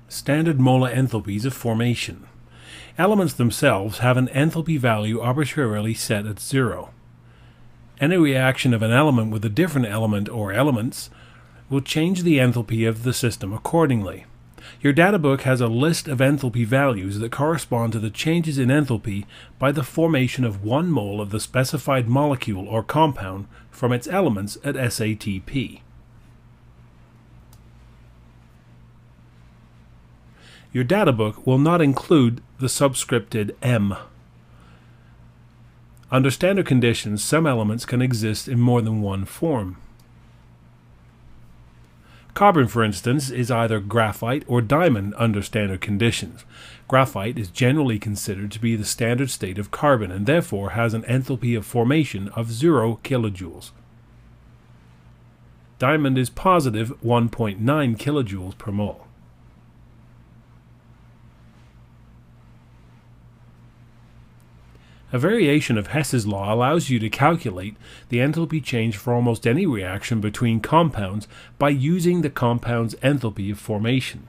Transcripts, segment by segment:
Standard molar enthalpies of formation. Elements themselves have an enthalpy value arbitrarily set at 0. Any reaction of an element with a different element or elements will change the enthalpy of the system accordingly. Your data book has a list of enthalpy values that correspond to the changes in enthalpy by the formation of 1 mole of the specified molecule or compound from its elements at SATP. Your data book will not include the subscripted M. Under standard conditions, some elements can exist in more than one form. Carbon, for instance, is either graphite or diamond under standard conditions. Graphite is generally considered to be the standard state of carbon and therefore has an enthalpy of formation of 0 kilojoules. Diamond is positive 1.9 kilojoules per mole. A variation of Hess's law allows you to calculate the enthalpy change for almost any reaction between compounds by using the compound's enthalpy of formation.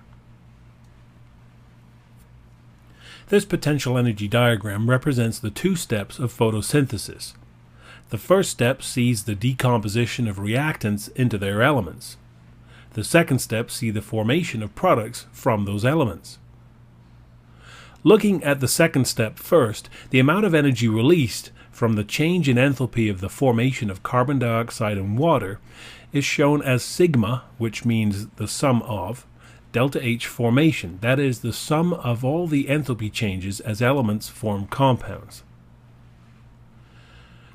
This potential energy diagram represents the 2 steps of photosynthesis. The first step sees the decomposition of reactants into their elements. The second step sees the formation of products from those elements. Looking at the second step first, the amount of energy released from the change in enthalpy of the formation of carbon dioxide and water is shown as sigma, which means the sum of, delta H formation, that is, the sum of all the enthalpy changes as elements form compounds.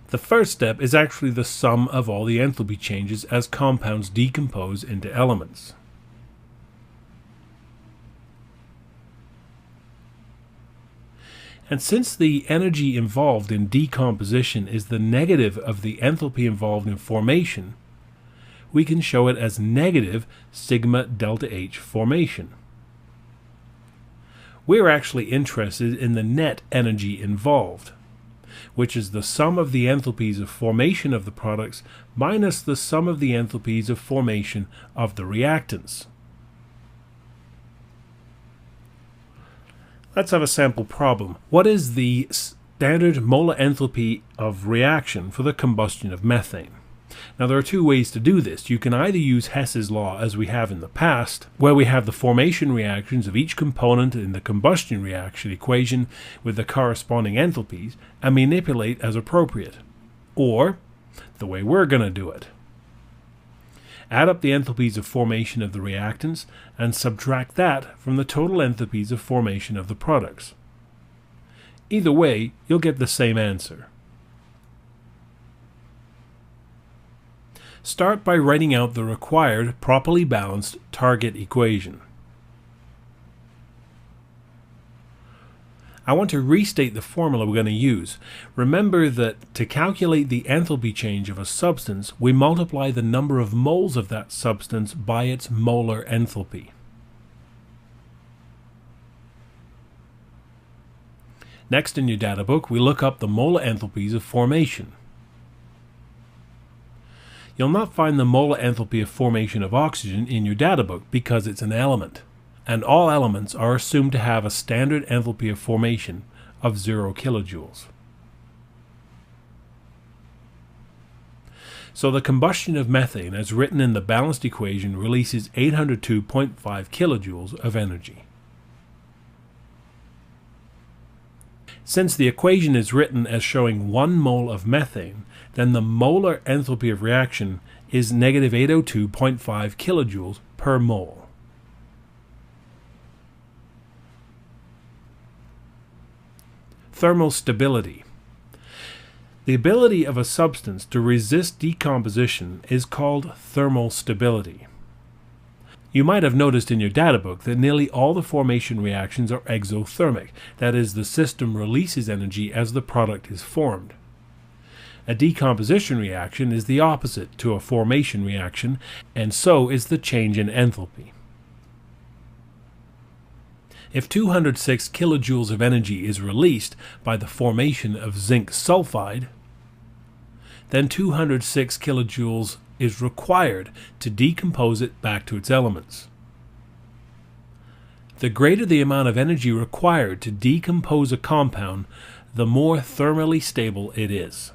The first step is actually the sum of all the enthalpy changes as compounds decompose into elements. And since the energy involved in decomposition is the negative of the enthalpy involved in formation, we can show it as negative sigma delta H formation. We're actually interested in the net energy involved, which is the sum of the enthalpies of formation of the products minus the sum of the enthalpies of formation of the reactants. Let's have a sample problem. What is the standard molar enthalpy of reaction for the combustion of methane? Now there are 2 ways to do this. You can either use Hess's law as we have in the past, where we have the formation reactions of each component in the combustion reaction equation with the corresponding enthalpies and manipulate as appropriate. Or the way we're going to do it. Add up the enthalpies of formation of the reactants and subtract that from the total enthalpies of formation of the products. Either way, you'll get the same answer. Start by writing out the required properly balanced target equation. I want to restate the formula we're going to use. Remember that to calculate the enthalpy change of a substance, we multiply the number of moles of that substance by its molar enthalpy. Next in your data book, we look up the molar enthalpies of formation. You'll not find the molar enthalpy of formation of oxygen in your data book because it's an element, and all elements are assumed to have a standard enthalpy of formation of 0 kilojoules. So the combustion of methane, as written in the balanced equation, releases 802.5 kilojoules of energy. Since the equation is written as showing 1 mole of methane, then the molar enthalpy of reaction is negative 802.5 kilojoules per mole. Thermal stability. The ability of a substance to resist decomposition is called thermal stability. You might have noticed in your data book that nearly all the formation reactions are exothermic, that is, the system releases energy as the product is formed. A decomposition reaction is the opposite to a formation reaction, and so is the change in enthalpy. If 206 kilojoules of energy is released by the formation of zinc sulfide, then 206 kilojoules is required to decompose it back to its elements. The greater the amount of energy required to decompose a compound, the more thermally stable it is.